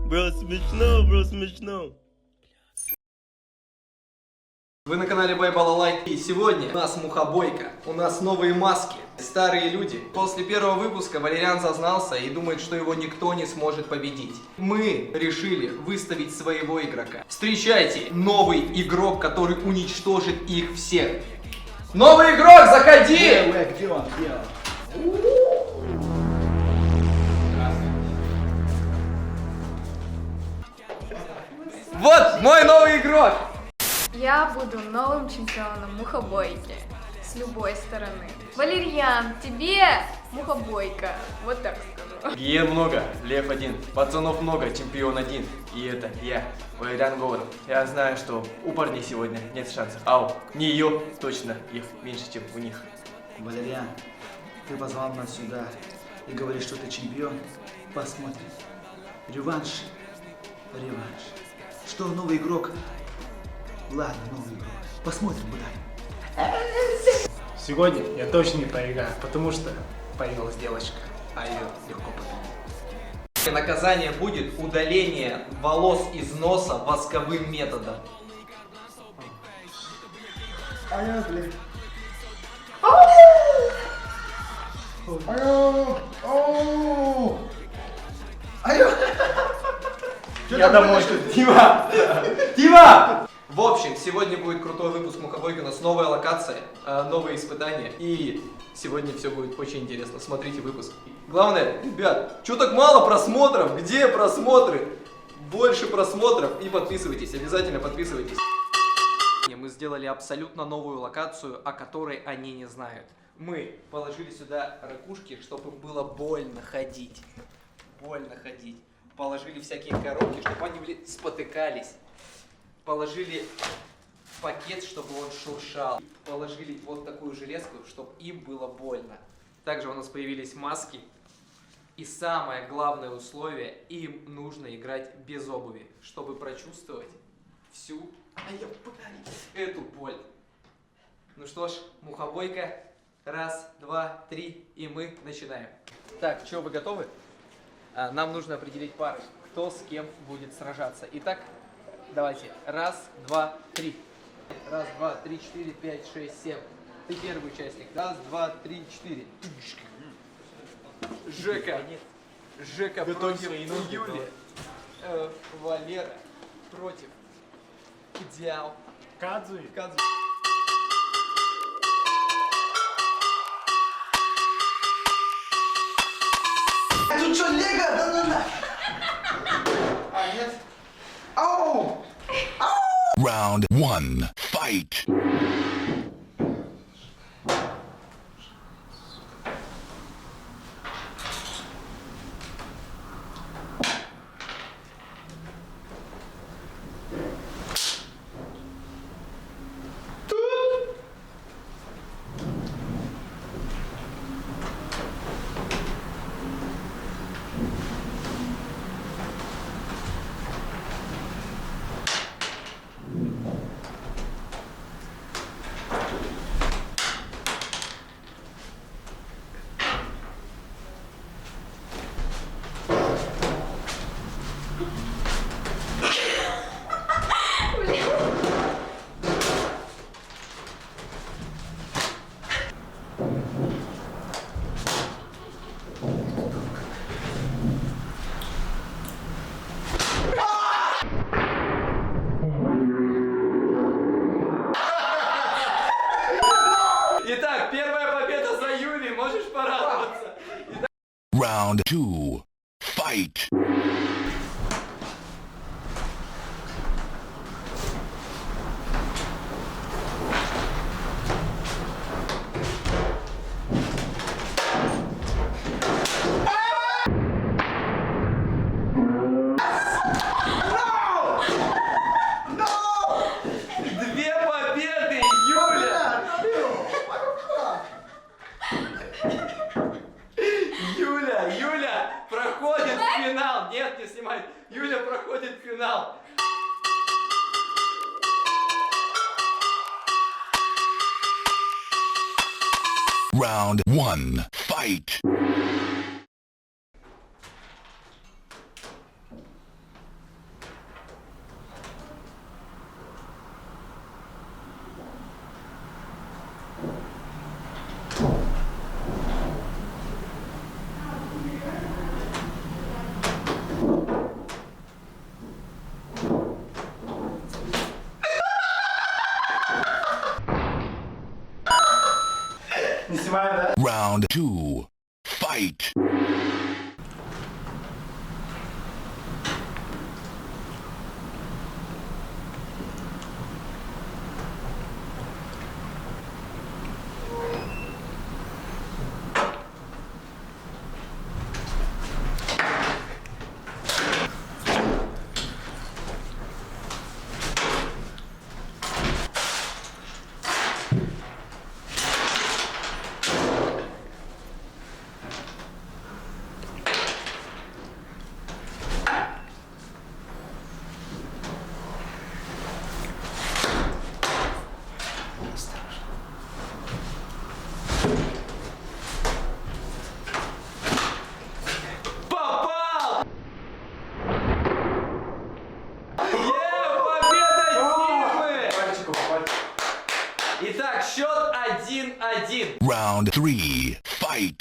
Бро, смешно. Вы на канале Байбалалайк, и сегодня у нас мухобойка, у нас новые маски, старые люди. После первого выпуска Валериан зазнался и думает, что его никто не сможет победить. Мы решили выставить своего игрока. Встречайте, новый игрок, который уничтожит их всех. Новый игрок, заходи! Где он? Вот мой новый игрок! Я буду новым чемпионом мухобойки. С любой стороны. Валерьян, тебе мухобойка. Вот так скажу. Гиен много, лев один, пацанов много, чемпион один. И это я, Валериан Говоров. Я знаю, что у парней сегодня нет шансов. Ау, не ее, точно, их меньше, чем у них. Валериан, ты позвал нас сюда и говоришь, что ты чемпион. Посмотрим. Реванш. Что новый игрок? Ладно, новый игрок. Посмотрим, куда. Сегодня я точно не проиграю, потому что появилась девочка, а ее легко победить. Наказание будет удаление волос из носа восковым методом. Я домой. Дима! В общем, сегодня будет крутой выпуск Мухобойки, у нас новая локация, новые испытания. И сегодня все будет очень интересно. Смотрите выпуск. Главное, ребят, что так мало просмотров? Где просмотры? Больше просмотров и подписывайтесь, обязательно подписывайтесь. Мы сделали абсолютно новую локацию, о которой они не знают. Мы положили сюда ракушки, чтобы им было больно ходить. Положили всякие коробки, чтобы они спотыкались. Положили пакет, чтобы он шуршал. Положили вот такую железку, чтобы им было больно. Также у нас появились маски. И самое главное условие, им нужно играть без обуви, чтобы прочувствовать всю эту боль. Ну что ж, мухобойка. Раз, два, три, и мы начинаем. Так, что, вы готовы? Нам нужно определить пары, кто с кем будет сражаться. Итак, давайте. Раз, два, три. Раз, два, три, четыре, пять, шесть, семь. Ты первый участник. Раз, два, три, четыре. Жека против Юли. Валера против Диал. Кадзуи. Тут что, Лего? Да. А, нет? Ау! Round 1. Fight! Итак, первая победа за Юли, можешь порадоваться. Round 2. Fight! Две победы, Юля! Юля проходит в финал. Нет, не снимай. Юля проходит в финал. Round 1. Fight! Не снимаем, да? Round 2. Fight. Попал! Победа Тимы! Пальчику, пальчику. Итак, счет 1-1. Round 3. Fight.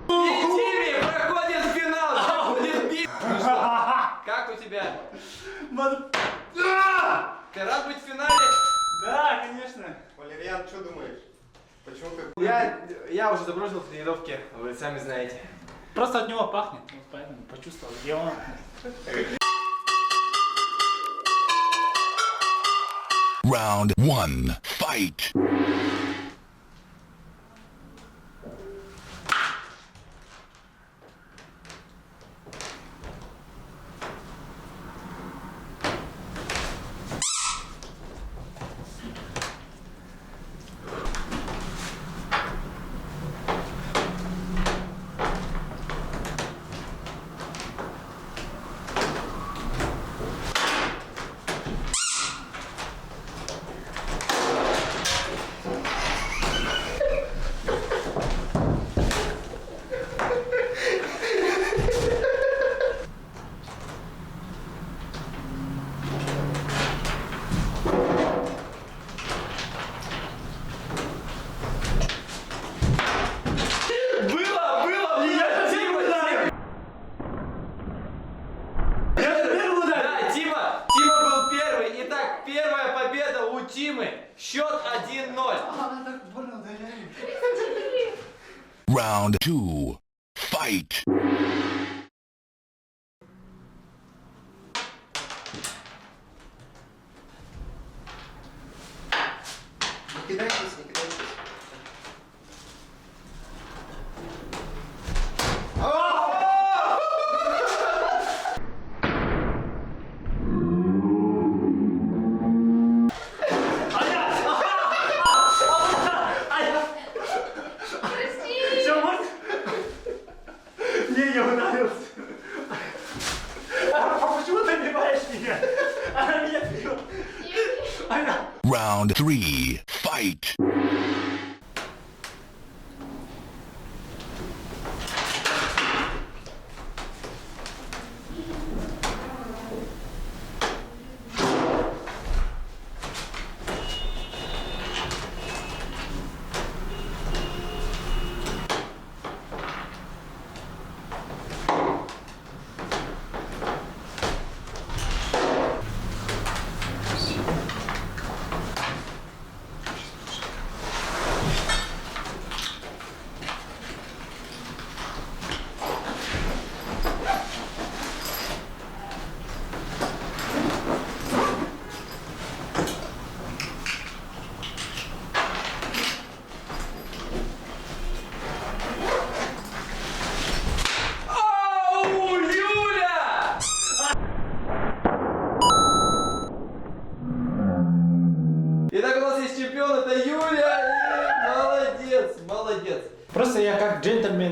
И Тимми проходит в финал. Будет бит. Ну что, как у тебя? Ты рад быть в финале? Да, конечно. Валерьян, что думаешь? Почему ты... Я уже забросил в тренировке, вы сами знаете. Просто от него пахнет, вот поэтому почувствовал, где он. Round 1. Fight. Да, Тима был первый. Итак, первая победа у Тимы. Счет 1-0. Round 2. Fight. Не кидайтесь, не кидайтесь. Все, может? Не, я ударился. А почему ты биваешь меня? Она меня бьет. Round 3. Fight.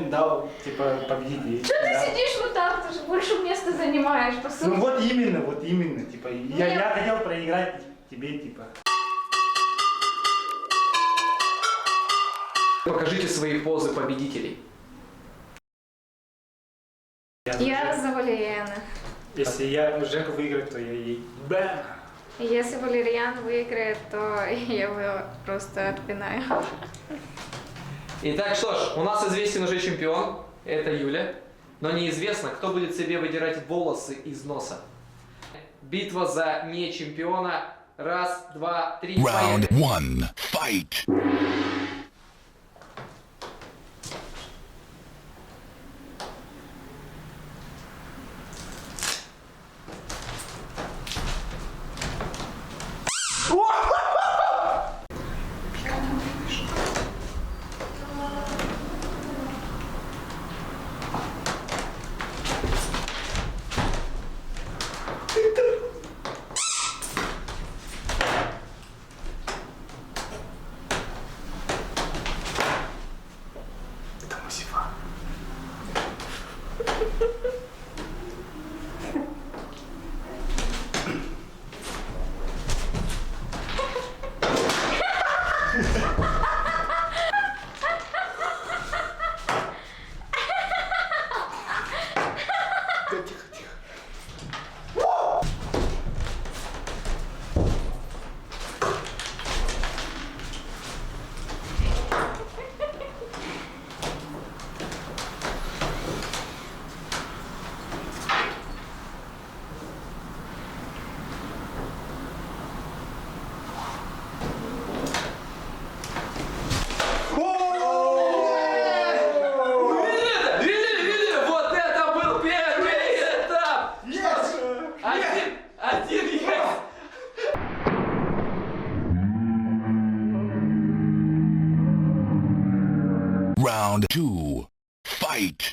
мне дал, типа, победитель. Что ты да. сидишь вот так, ты же больше места занимаешь, по сути. Ну вот именно, типа, я хотел проиграть тебе, типа. Покажите свои позы победителей. Я за Валериана. Если Жека выиграет, то я ей. Бам! Если Валериан выиграет, то я его просто отпинаю. Итак, что ж, у нас известен уже чемпион, это Юля, но неизвестно, кто будет себе выдирать волосы из носа. Битва за не чемпиона. Раз, два, три, Round поехали. 1. Fight. Это Мусифа. Видели? Вот это был первый этап! Один есть! Round 2. Fight.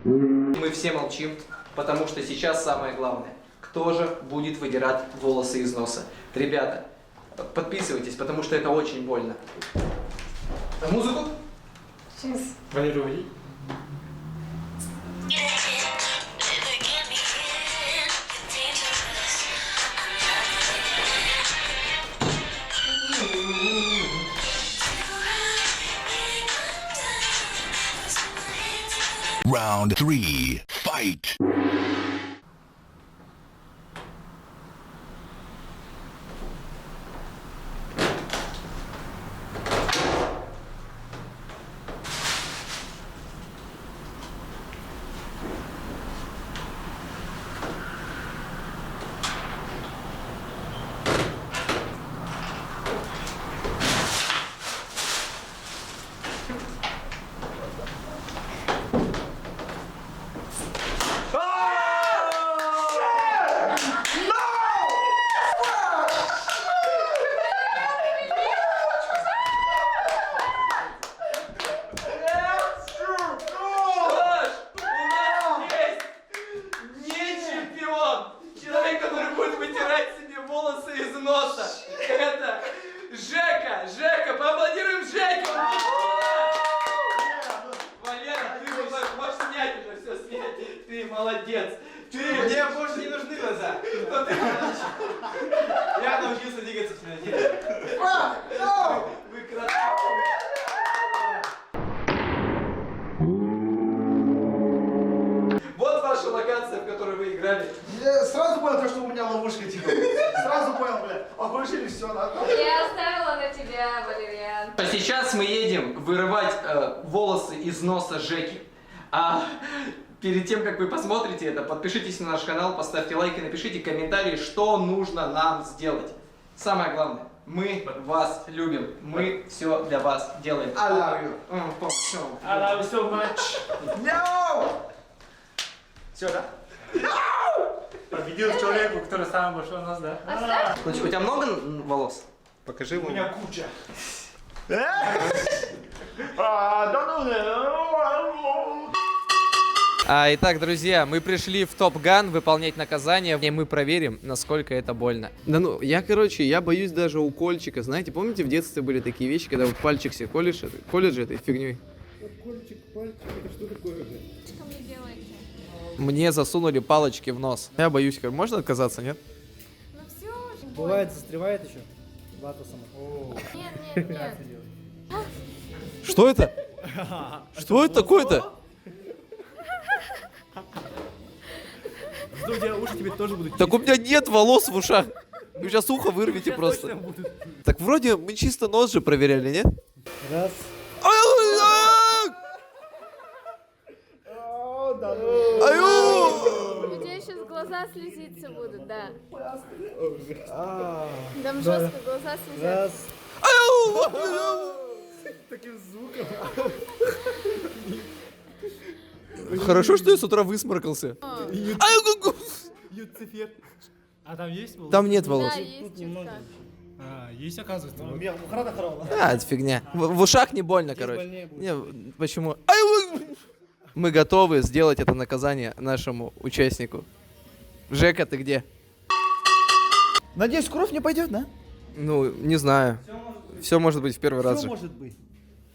Мы все молчим, потому что сейчас самое главное. Кто же будет выдирать волосы из носа? Ребята, подписывайтесь, потому что это очень больно. Музыку? Сейчас. Валерий, уведи. Round 3. Fight. Человек, который будет вытирать себе волосы из носа. Это Жека! Жека! Поаплодируем Жеке! Валера, ты можешь снять это все, снять. Ты молодец. Мне больше не нужны глаза. Кто ты? Я научился двигаться в темноте. Вы красавцы. Вот ваша локация, в которой вы играли. Я сразу понял, что у меня ловушка, типа. Сразу понял, бля. Окружили все, да? Я оставила на тебя, Валериан. А сейчас мы едем вырывать волосы из носа Жеки. А перед тем, как вы посмотрите это, подпишитесь на наш канал, поставьте лайк и напишите комментарии, что нужно нам сделать. Самое главное, мы вас любим, мы все для вас делаем. I love you. I love you so much. No! Все, да? Победил человеку, который самый большой у нас, да? Оставь. У тебя много волос? Покажи У ему. меня куча. Итак, друзья, мы пришли в Топ Ган выполнять наказание, и мы проверим, насколько это больно. Да ну, я боюсь даже укольчика. Знаете, помните, в детстве были такие вещи, когда вот пальчик себе колешь же этой фигней? Что мне делаете? Мне засунули палочки в нос. Я боюсь, можно отказаться, нет? Ну все уже. Бывает, застревает еще. Ватусом. Нет, нет, нет. Что это? Что это такое-то? У тебя уши теперь тоже будут. Так у меня нет волос в ушах. Вы сейчас ухо вырвете просто. Так вроде мы чисто нос же проверяли, нет? Раз. У тебя сейчас глаза слезиться будут, да. Там жестко глаза слезятся. Раз. Таким звуком. Хорошо, что я с утра высморкался. Юцифер. А там есть волосы? Там нет волос. Да, есть чутка. А, есть, оказывается. Это фигня. В ушах не больно, короче. больнее будет. Не, почему? Мы готовы сделать это наказание нашему участнику. Жека, ты где? Надеюсь, кровь не пойдет, да? Ну, не знаю. Все может быть в первый раз же. может быть.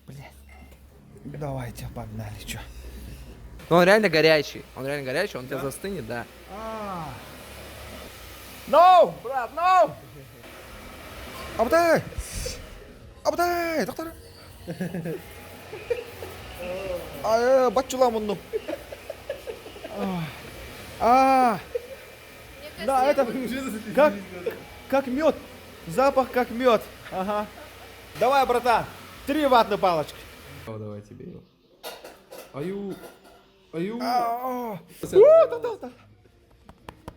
Блин. Давайте, погнали, чё. Но он реально горячий. Он у тебя застынет, да. No, брат, no! Абдай! Абдай, доктор! Бачула мунну. Да, это как мед. Запах как мед. Ага. Давай, братан, 3 ватные палочки. Давай тебе его.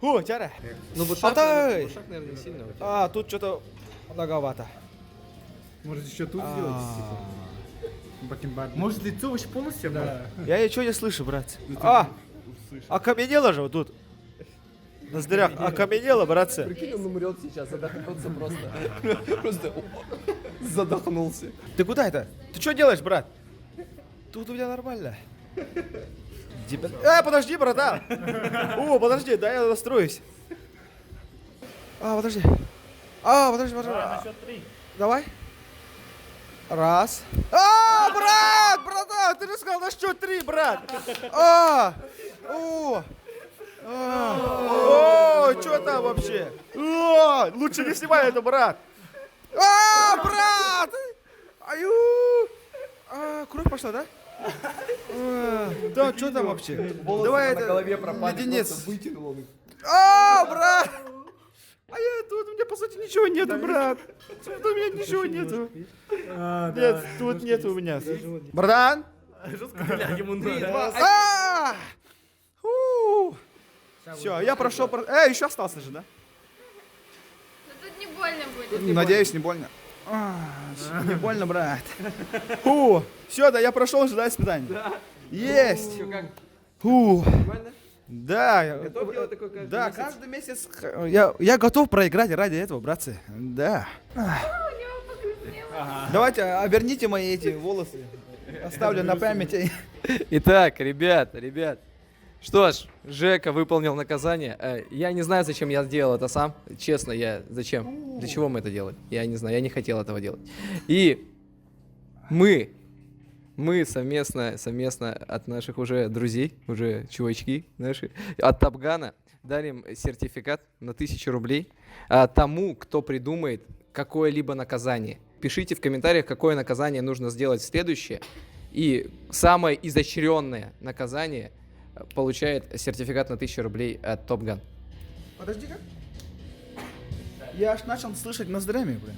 О, тяра. Ну, в Абдай! ушах, наверное, не сильно у тебя. Тут что-то многовато. Может еще тут сделать? Бакенбард. Может лицо вообще полностью? Да. Я ничего не слышу, брат. Окаменело же вот тут. На ноздрях окаменело, братцы. Прикинь, он умрет сейчас, задохнется просто. Просто задохнулся. Ты куда это? Ты что делаешь, брат? Тут у меня нормально. Подожди, братан. Подожди, да я настроюсь. Подожди. Подожди. На счет 3. Давай. Раз. Брат, братан, ты же сказал на счет 3, брат. Что там вообще? Лучше не снимай это, брат. Брат! Кровь пошла, да? Да, что там вообще? Давай это. голове пропали, леденец. просто вытянул он их. Брат! Тут у меня, по сути, ничего нету, брат. Тут у меня ничего нету. Нет, тут нету у меня. Братан! Все, я прошел. Еще остался же, да? Но тут не больно будет. Надеюсь, не больно. Не больно, брат. Все, да, я прошел же, да, испытание? Есть! Нормально? Да, Готов делать такой каждый да, месяц? каждый месяц я готов проиграть ради этого, братцы. Да. Давайте оберните мои эти волосы. Оставлю на память. Итак, ребят. Что ж, Жека выполнил наказание. Я не знаю, зачем я сделал это сам. Честно, зачем? Для чего мы это делали? Я не знаю, я не хотел этого делать. И мы совместно от наших уже друзей, уже чувачки наши, от Топ Гана дарим сертификат на 1000 рублей тому, кто придумает какое-либо наказание. Пишите в комментариях, какое наказание нужно сделать следующее. И самое изощренное наказание получает сертификат на 1000 рублей от Топ Ган. Подожди-ка. Я аж начал слышать ноздрями, блин.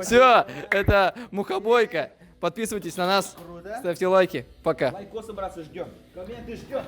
Все, это Мухобойка. Подписывайтесь на нас, ставьте лайки. Пока. Лайкосы, братцы, ждем. Комменты ждем.